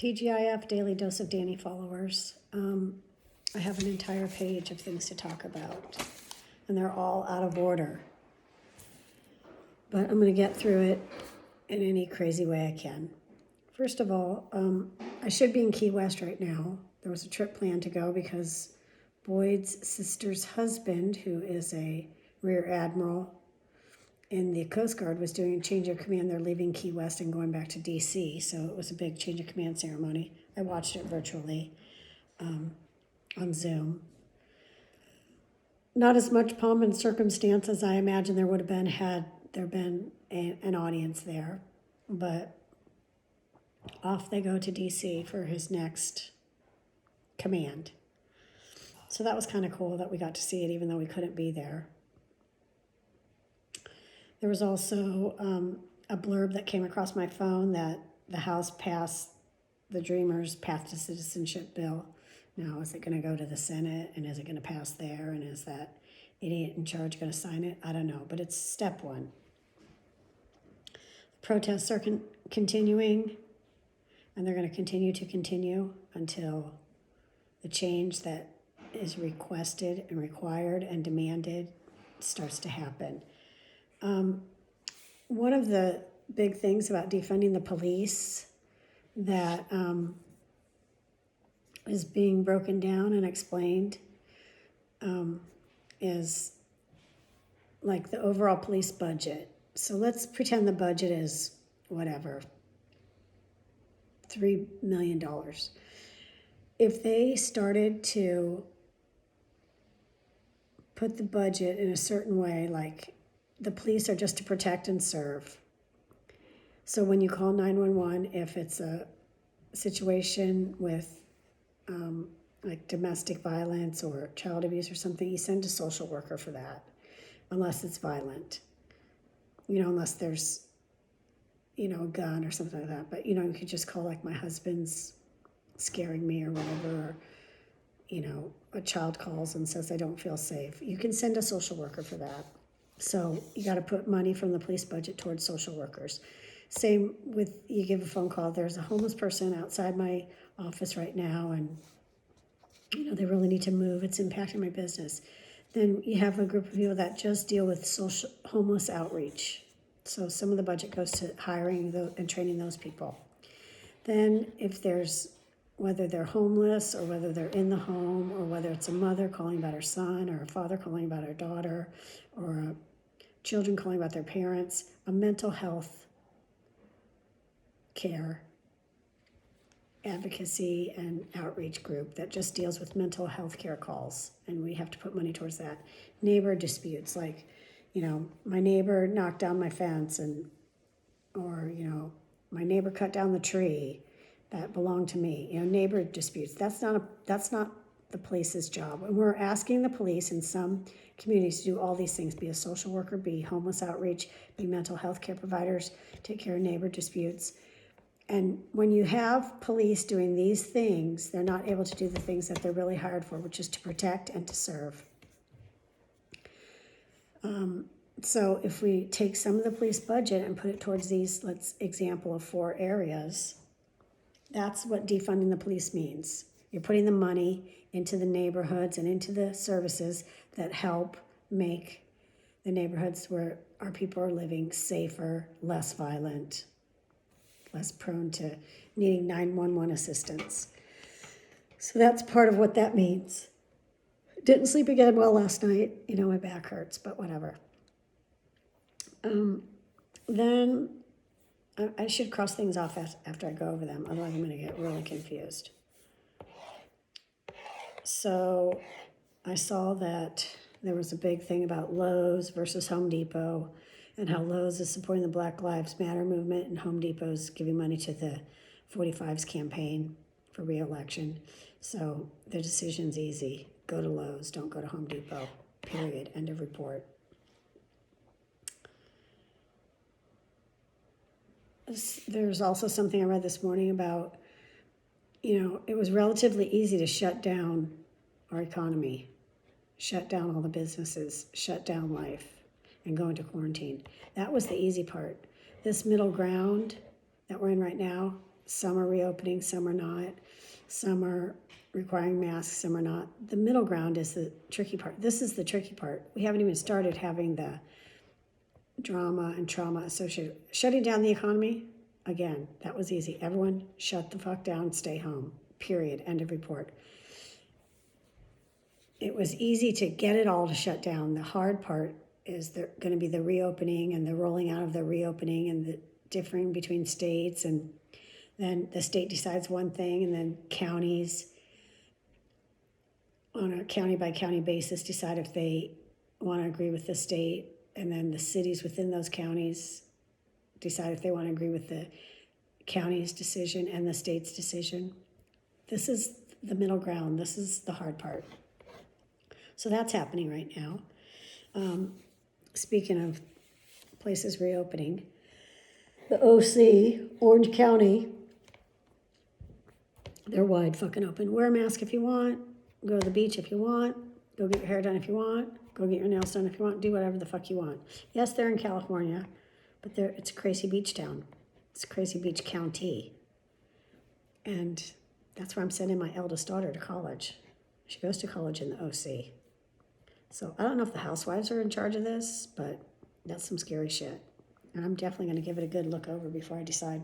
TGIF, Daily Dose of Danny followers. I have an entire page of things to talk about, and they're all out of order. But I'm going to get through it in any crazy way I can. First of all, I should be in Key West right now. There was a trip planned to go because Boyd's sister's husband, who is a rear admiral in the Coast Guard, was doing a change of command. They're leaving Key West and going back to DC, so it was a big change of command ceremony. I watched it virtually on Zoom. Not as much pomp and circumstance as I imagine there would have been had there been an audience there, but off they go to DC for his next command. So that was kind of cool that we got to see it even though we couldn't be there. There was also a blurb that came across my phone that the House passed the Dreamers Path to Citizenship bill. Now, is it going to go to the Senate, and is it going to pass there, and is that idiot in charge going to sign it? I don't know, but it's step one. Protests are continuing, and they're going to continue until the change that is requested and required and demanded starts to happen. One of the big things about defunding the police that is being broken down and explained is like the overall police budget. So let's pretend the budget is whatever, $3 million. If they started to put the budget in a certain way, like the police are just to protect and serve. So when you call 911, if it's a situation with like domestic violence or child abuse or something, you send a social worker for that, unless it's violent. Unless there's, a gun or something like that. But, you could just call like my husband's scaring me or whatever, or, a child calls and says, I don't feel safe. You can send a social worker for that. So you got to put money from the police budget towards social workers. Same with, you give a phone call, there's a homeless person outside my office right now and, they really need to move. It's impacting my business. Then you have a group of people that just deal with social homeless outreach. So some of the budget goes to hiring and training those people. Then if there's, whether they're homeless or whether they're in the home or whether it's a mother calling about her son or a father calling about her daughter or children calling about their parents, a mental health care advocacy and outreach group that just deals with mental health care calls, and we have to put money towards that. Neighbor disputes, like, my neighbor knocked down my fence or my neighbor cut down the tree that belonged to me. Neighbor disputes. That's not the police's job. And we're asking the police in some communities to do all these things: be a social worker, be homeless outreach, be mental health care providers, take care of neighbor disputes. And when you have police doing these things, they're not able to do the things that they're really hired for, which is to protect and to serve. So if we take some of the police budget and put it towards these, example of 4 areas, that's what defunding the police means. You're putting the money into the neighborhoods and into the services that help make the neighborhoods where our people are living safer, less violent, less prone to needing 911 assistance. So that's part of what that means. Didn't sleep again well last night. My back hurts, but whatever. Then I should cross things off after I go over them. Otherwise, I'm going to get really confused. So I saw that there was a big thing about Lowe's versus Home Depot, and how Lowe's is supporting the Black Lives Matter movement and Home Depot's giving money to the 45's campaign for re-election. So the decision's easy. Go to Lowe's, don't go to Home Depot, period, end of report. There's also something I read this morning about, it was relatively easy to shut down our economy, shut down all the businesses, shut down life, and go into quarantine. That was the easy part. This middle ground that we're in right now, Some are reopening, some are not. Some are requiring masks, some are not. The middle ground is the tricky part. This is the tricky part. We haven't even started having the drama and trauma associated. Shutting down the economy, again, that was easy. Everyone shut the fuck down, stay home, period, end of report. It was easy to get it all to shut down. The hard part is there going to be the reopening and the rolling out of the reopening and the differing between states, and then the state decides one thing and then counties on a county by county basis decide if they want to agree with the state, and then the cities within those counties decide if they want to agree with the county's decision and the state's decision. This is the middle ground. This is the hard part. So that's happening right now. Speaking of places reopening, the OC, Orange County, they're wide fucking open. Wear a mask if you want. Go to the beach if you want. Go get your hair done if you want. Go get your nails done if you want. Do whatever the fuck you want. Yes, they're in California, but it's a crazy beach town. It's a crazy beach county. And that's where I'm sending my eldest daughter to college. She goes to college in the OC. So I don't know if the housewives are in charge of this, but that's some scary shit. And I'm definitely going to give it a good look over before I decide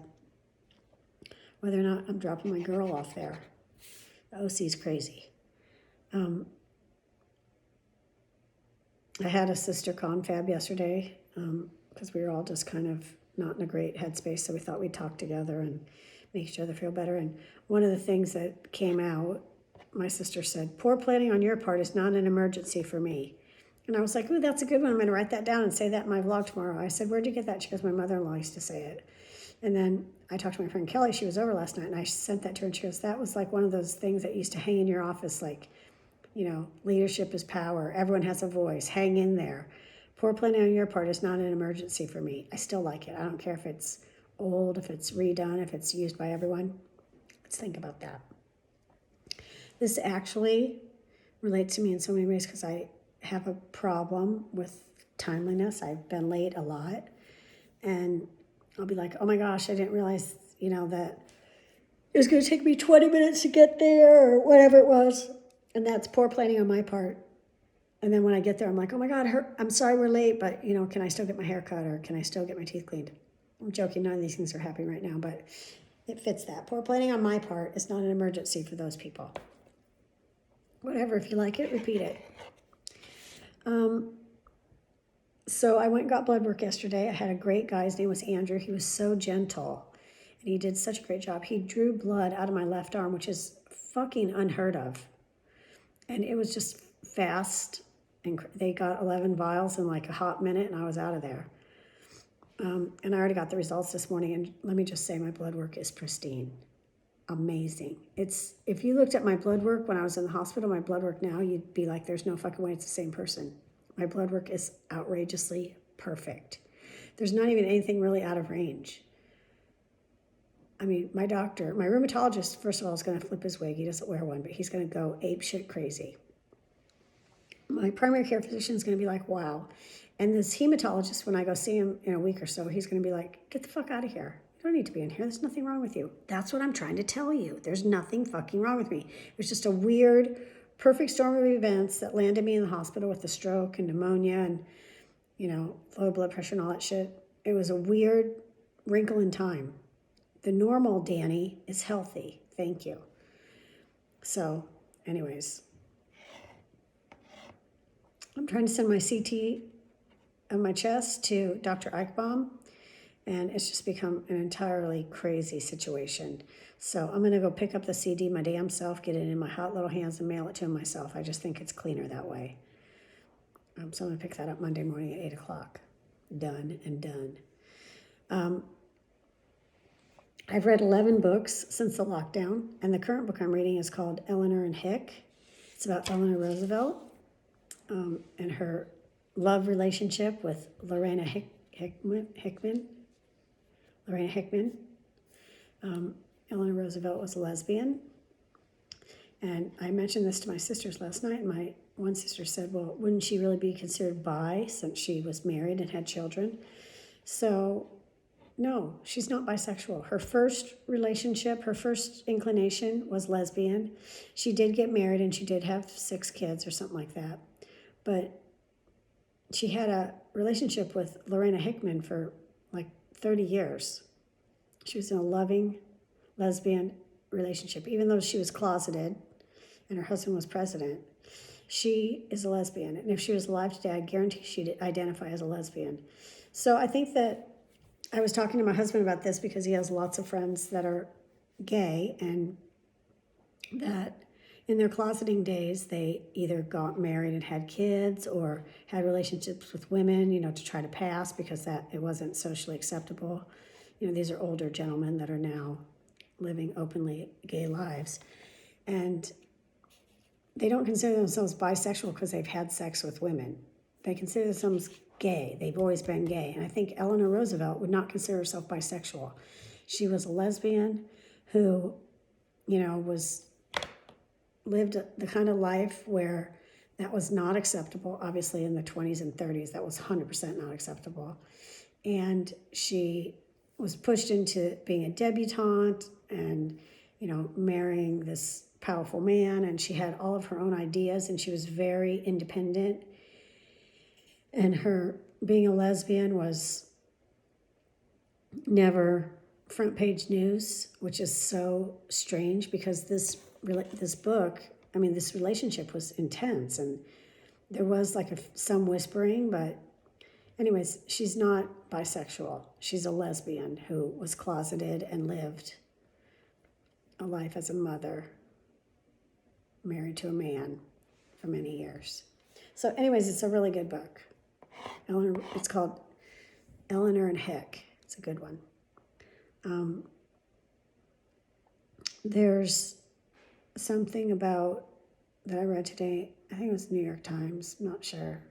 whether or not I'm dropping my girl off there. The OC's crazy. I had a sister confab yesterday because we were all just kind of not in a great headspace, so we thought we'd talk together and make each other feel better. And one of the things that came out, my sister said, "Poor planning on your part is not an emergency for me." And I was like, "Ooh, that's a good one. I'm going to write that down and say that in my vlog tomorrow." I said, "Where'd you get that?" She goes, "My mother-in-law used to say it." And then I talked to my friend Kelly. She was over last night, and I sent that to her, and she goes, "That was like one of those things that used to hang in your office, like, you know, leadership is power. Everyone has a voice. Hang in there. Poor planning on your part is not an emergency for me." I still like it. I don't care if it's old, if it's redone, if it's used by everyone. Let's think about that. This actually relates to me in so many ways because I have a problem with timeliness. I've been late a lot, and I'll be like, "Oh my gosh, I didn't realize, you know, that it was going to take me 20 minutes to get there," or whatever it was. And that's poor planning on my part. And then when I get there, I'm like, "Oh my God, I'm sorry we're late, but, you know, can I still get my hair cut, or can I still get my teeth cleaned?" I'm joking. None of these things are happening right now, but it fits that. Poor planning on my part is not an emergency for those people. Whatever, if you like it, repeat it. So I went and got blood work yesterday. I had a great guy. His name was Andrew. He was so gentle, and he did such a great job. He drew blood out of my left arm, which is fucking unheard of. And it was just fast, and they got 11 vials in like a hot minute, and I was out of there. And I already got the results this morning, and let me just say my blood work is pristine. Amazing. If you looked at my blood work when I was in the hospital, my blood work now, you'd be like, there's no fucking way it's the same person. My blood work is outrageously perfect. There's not even anything really out of range. I mean, my doctor, my rheumatologist, first of all, is going to flip his wig. He doesn't wear one, but he's going to go ape shit crazy. My primary care physician is going to be like, wow. And this hematologist, when I go see him in a week or so, he's going to be like, "Get the fuck out of here. You don't need to be in here. There's nothing wrong with you." That's what I'm trying to tell you. There's nothing fucking wrong with me. It was just a weird, perfect storm of events that landed me in the hospital with a stroke and pneumonia and, you know, low blood pressure and all that shit. It was a weird wrinkle in time. The normal Danny is healthy. Thank you. So, anyways, I'm trying to send my CT of my chest to Dr. Eichbaum, and it's just become an entirely crazy situation. So I'm going to go pick up the CD my damn self, get it in my hot little hands, and mail it to him myself. I just think it's cleaner that way. So I'm going to pick that up Monday morning at 8 o'clock. Done and done. I've read 11 books since the lockdown, and the current book I'm reading is called Eleanor and Hick. It's about Eleanor Roosevelt and her love relationship with Lorena Hickman. Lorena Hickman. Eleanor Roosevelt was a lesbian. And I mentioned this to my sisters last night, and my one sister said, "Well, wouldn't she really be considered bi since she was married and had children?" So no, she's not bisexual. Her first relationship, her first inclination was lesbian. She did get married and she did have 6 kids or something like that. But she had a relationship with Lorena Hickman for like 30 years. She was in a loving lesbian relationship, even though she was closeted and her husband was president. She is a lesbian, and if she was alive today, I guarantee she'd identify as a lesbian. So I think that I was talking to my husband about this because he has lots of friends that are gay, and that in their closeting days, they either got married and had kids or had relationships with women, to try to pass because that it wasn't socially acceptable. These are older gentlemen that are now living openly gay lives. And they don't consider themselves bisexual because they've had sex with women. They consider themselves gay. They've always been gay. And I think Eleanor Roosevelt would not consider herself bisexual. She was a lesbian who, lived the kind of life where that was not acceptable. Obviously, in the 20s and 30s, that was 100% not acceptable. And she was pushed into being a debutante and, marrying this powerful man. And she had all of her own ideas, and she was very independent. And her being a lesbian was never front page news, which is so strange because this book, this relationship was intense, and there was like some whispering, but anyways, she's not bisexual. She's a lesbian who was closeted and lived a life as a mother, married to a man for many years. So anyways, it's a really good book. It's called Eleanor and Hick. It's a good one. There's something about that I read today, I think it was New York Times, I'm not sure,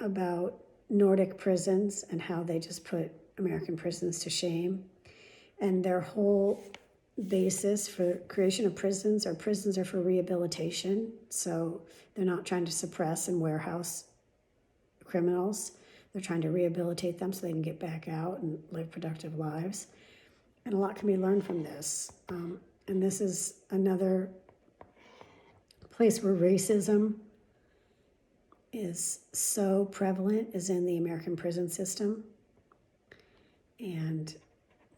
about Nordic prisons and how they just put American prisons to shame. And their whole basis for creation of prisons are for rehabilitation. So they're not trying to suppress and warehouse criminals. They're trying to rehabilitate them so they can get back out and live productive lives. And a lot can be learned from this. And this is another place where racism is so prevalent, is in the American prison system. And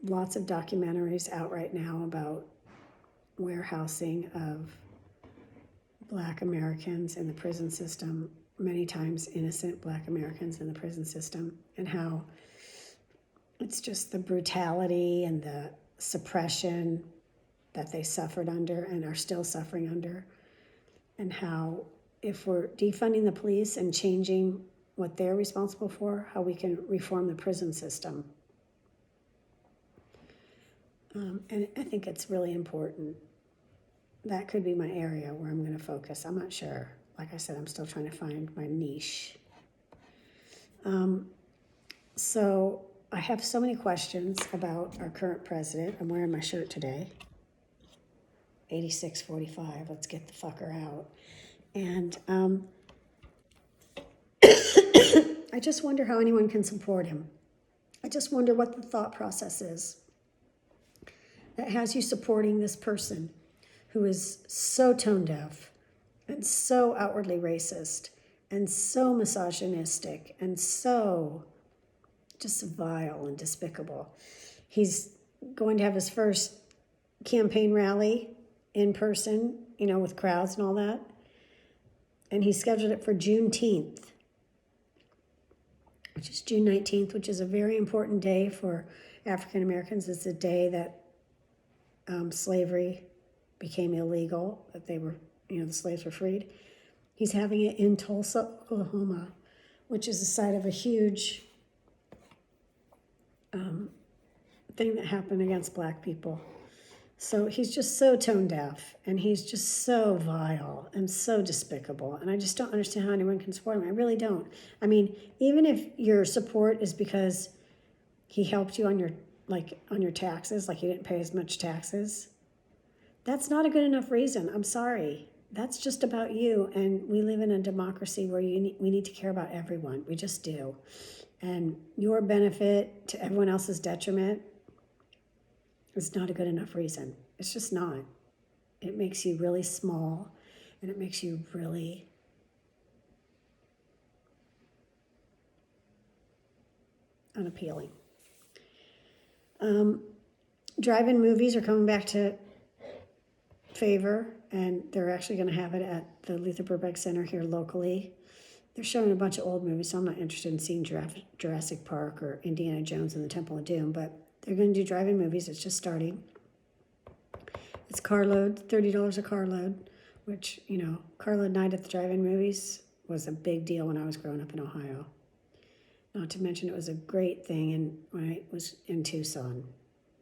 lots of documentaries out right now about warehousing of Black Americans in the prison system, many times innocent Black Americans in the prison system, and how it's just the brutality and the suppression that they suffered under and are still suffering under, and how if we're defunding the police and changing what they're responsible for, how we can reform the prison system. And I think it's really important. That could be my area where I'm going to focus. I'm not sure. Like I said, I'm still trying to find my niche. So I have so many questions about our current president. I'm wearing my shirt today. 8645, let's get the fucker out. And I just wonder how anyone can support him. I just wonder what the thought process is that has you supporting this person who is so tone deaf and so outwardly racist and so misogynistic and so just vile and despicable. He's going to have his first campaign rally in person, with crowds and all that. And he scheduled it for Juneteenth, which is June 19th, which is a very important day for African Americans. It's a day that slavery became illegal, that they were, the slaves were freed. He's having it in Tulsa, Oklahoma, which is the site of a huge thing that happened against Black people. So he's just so tone deaf, and he's just so vile and so despicable. And I just don't understand how anyone can support him. I really don't. Even if your support is because he helped you on your taxes, like you didn't pay as much taxes, that's not a good enough reason. I'm sorry. That's just about you. And we live in a democracy where we need to care about everyone. We just do. and your benefit to everyone else's detriment is not a good enough reason. It's just not. It makes you really small, and it makes you really unappealing. Drive-in movies are coming back to favor, and they're actually going to have it at the Luther Burbank Center here locally. They're showing a bunch of old movies, so I'm not interested in seeing Jurassic Park or Indiana Jones and the Temple of Doom, but they're going to do drive-in movies. It's just starting. It's carload, $30 a carload, which, you know, carload night at the drive-in movies was a big deal when I was growing up in Ohio. Not to mention it was a great thing when I was in Tucson.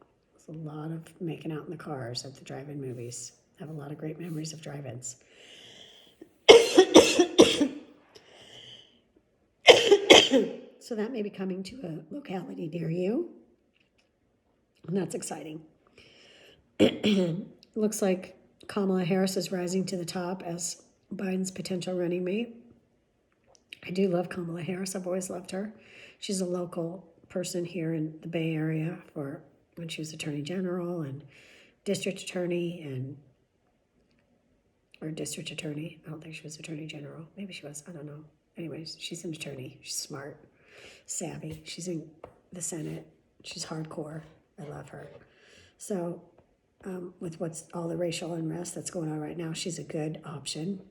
It was a lot of making out in the cars at the drive-in movies. I have a lot of great memories of drive-ins. So that may be coming to a locality near you, and that's exciting. Looks like Kamala Harris is rising to the top as Biden's potential running mate. I do love Kamala Harris. I've always loved her. She's a local person here in the Bay Area for when she was Attorney General and District Attorney or District Attorney. I don't think she was Attorney General. Maybe she was. I don't know. Anyways, she's an attorney. She's smart, savvy. She's in the Senate. She's hardcore. I love her. So with what's all the racial unrest that's going on right now, she's a good option.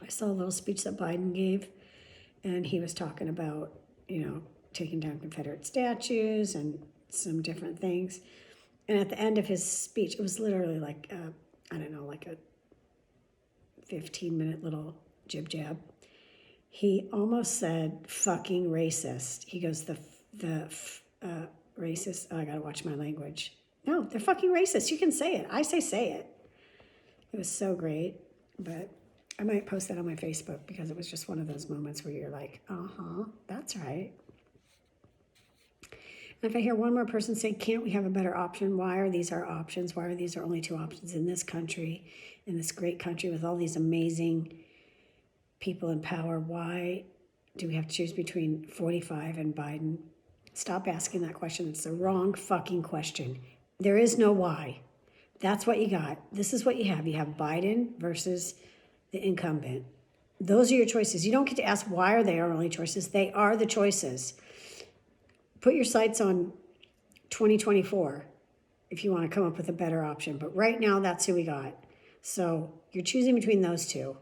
I saw a little speech that Biden gave, and he was talking about, you know, taking down Confederate statues and some different things. And at the end of his speech, it was literally like, like a 15-minute little jib-jab. He almost said fucking racist. He goes, the racist, I gotta watch my language. No, they're fucking racist. You can say it. I say it. It was so great, but I might post that on my Facebook because it was just one of those moments where you're like, that's right. And if I hear one more person say, can't we have a better option? Why are these our options? Why are these our only two options in this country, in this great country with all these amazing people in power? Why do we have to choose between 45 and Biden? Stop asking that question. It's the wrong fucking question. There is no why. That's what you got. This is what you have. You have Biden versus the incumbent. Those are your choices. You don't get to ask why are they our only choices. They are the choices. Put your sights on 2024 if you want to come up with a better option. But right now, that's who we got. So you're choosing between those two.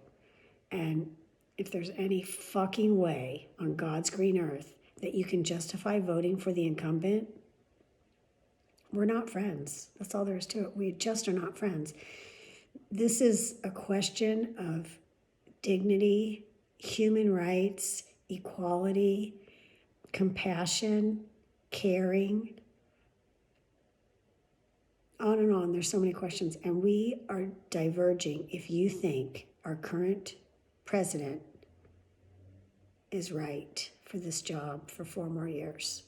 And if there's any fucking way on God's green earth that you can justify voting for the incumbent, we're not friends. That's all there is to it. We just are not friends. This is a question of dignity, human rights, equality, compassion, caring, on and on. There's so many questions, and we are diverging if you think our current president is right for this job for 4 more years.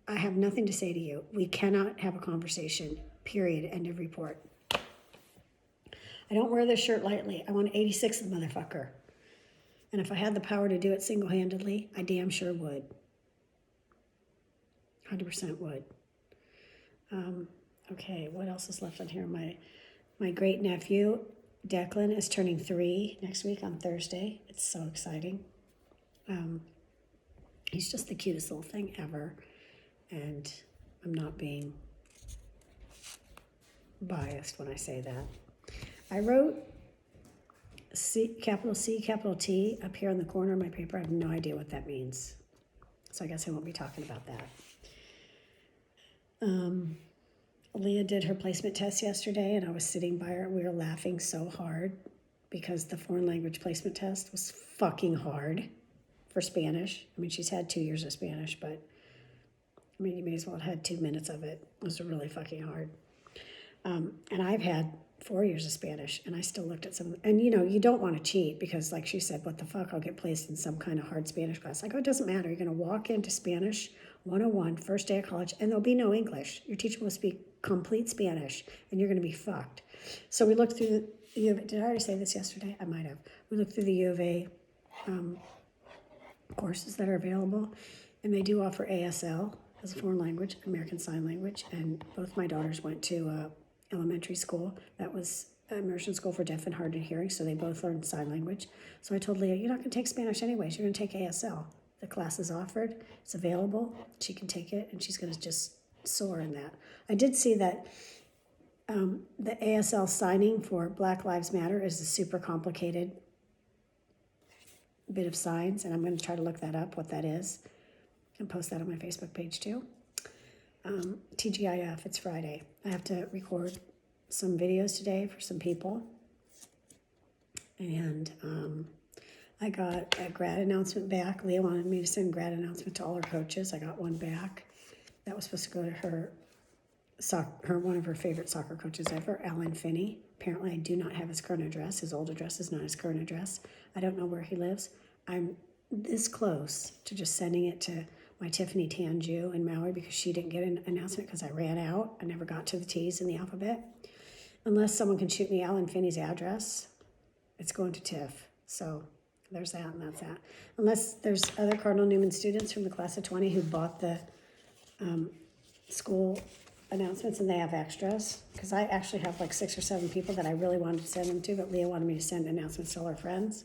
I have nothing to say to you. We cannot have a conversation, period, end of report. I don't wear this shirt lightly. I want to 86 the motherfucker. And if I had the power to do it single-handedly, I damn sure would. 100% would. Okay, what else is left on here? My great nephew, Declan, is turning 3 next week on Thursday. It's so exciting. He's just the cutest little thing ever. And I'm not being biased when I say that. I wrote capital C, capital T up here in the corner of my paper. I have no idea what that means. So I guess I won't be talking about that. Leah did her placement test yesterday, and I was sitting by her, and we were laughing so hard because the foreign language placement test was fucking hard for Spanish. I mean, she's had 2 years of Spanish, but I mean, you may as well have had 2 minutes of it. It was really fucking hard. And I've had 4 years of Spanish, and I still looked at some, and you know, you don't want to cheat because like she said, what the fuck, I'll get placed in some kind of hard Spanish class. I go, it doesn't matter. You're going to walk into Spanish 101, first day of college, and there'll be no English. Your teacher will speak complete Spanish, and you're going to be fucked. So we looked through the U of A. Did I already say this yesterday? I might have. We looked through the U of A courses that are available, And they do offer ASL as a foreign language, American Sign Language, and both my daughters went to elementary school that was immersion school for deaf and hard of hearing, so they both learned sign language. So I told Leah, you're not going to take Spanish anyways, you're going to take ASL. The class is offered, it's available, she can take it, and she's going to just soar in that. I did see that the ASL signing for Black Lives Matter is a super complicated bit of signs, and I'm going to try to look that up, what that is, and post that on my Facebook page too. TGIF, it's Friday. I have to record some videos today for some people. And I got a grad announcement back. Leah wanted me to send grad announcement to all her coaches. I got one back. That was supposed to go to her one of her favorite soccer coaches ever, Alan Finney. Apparently I do not have his current address. His old address is not his current address. I don't know where he lives. I'm this close to just sending it to my Tiffany Tanju in Maui because she didn't get an announcement because I ran out. I never got to the T's in the alphabet. Unless someone can shoot me Alan Finney's address, it's going to Tiff. So there's that and that's that. Unless there's other Cardinal Newman students from the class of 20 who bought the school announcements and they have extras. Because I actually have like 6 or 7 people that I really wanted to send them to, but Leah wanted me to send announcements to all her friends.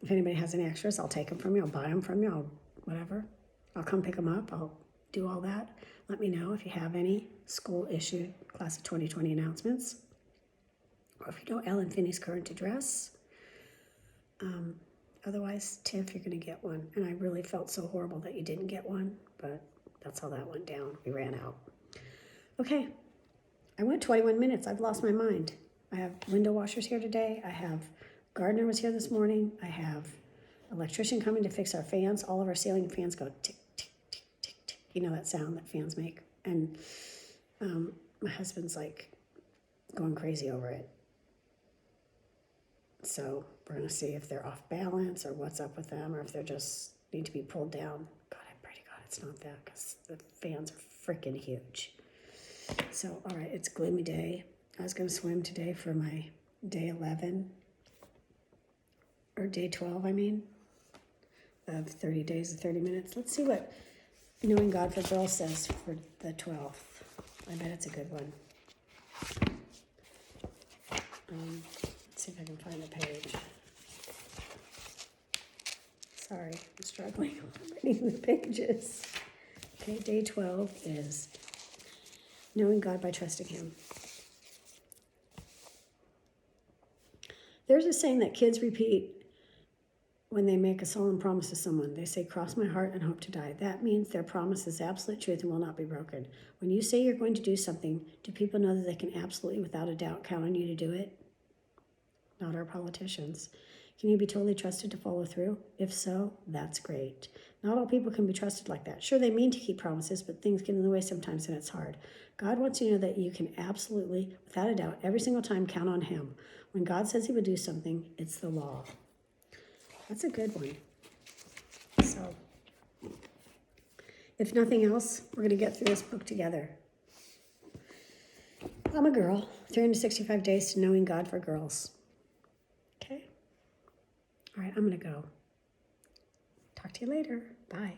If anybody has any extras, I'll take them from you. I'll buy them from you. Whatever. I'll come pick them up. I'll do all that. Let me know if you have any school-issued class of 2020 announcements. Or if you know Ellen Finney's current address. Otherwise, Tiff, you're going to get one. And I really felt so horrible that you didn't get one. But that's how that went down. We ran out. Okay. I went 21 minutes. I've lost my mind. I have window washers here today. I have gardener was here this morning. I have electrician coming to fix our fans. All of our ceiling fans go tick, tick, tick, tick, tick. You know that sound that fans make. And my husband's like going crazy over it. So we're going to see if they're off balance or what's up with them or if they just need to be pulled down. God, I pray to God it's not that because the fans are freaking huge. So, all right, it's a gloomy day. I was going to swim today for my day 11, or day 12, I mean, of 30 days and 30 minutes. Let's see what Knowing God for Girls says for the 12th. I bet it's a good one. Let's see if I can find the page. Sorry, I'm struggling reading the pages. Okay, day 12 is Knowing God by Trusting Him. There's a saying that kids repeat when they make a solemn promise to someone. They say, cross my heart and hope to die. That means their promise is absolute truth and will not be broken. When you say you're going to do something, do people know that they can absolutely, without a doubt, count on you to do it? Not our politicians. Can you be totally trusted to follow through? If so, that's great. Not all people can be trusted like that. Sure, they mean to keep promises, but things get in the way sometimes and it's hard. God wants you to know that you can absolutely, without a doubt, every single time count on Him. When God says He would do something, it's the law. That's a good one. So, if nothing else, we're going to get through this book together. I'm a girl. 365 days to Knowing God for Girls. Okay? All right, I'm going to go. Talk to you later. Bye.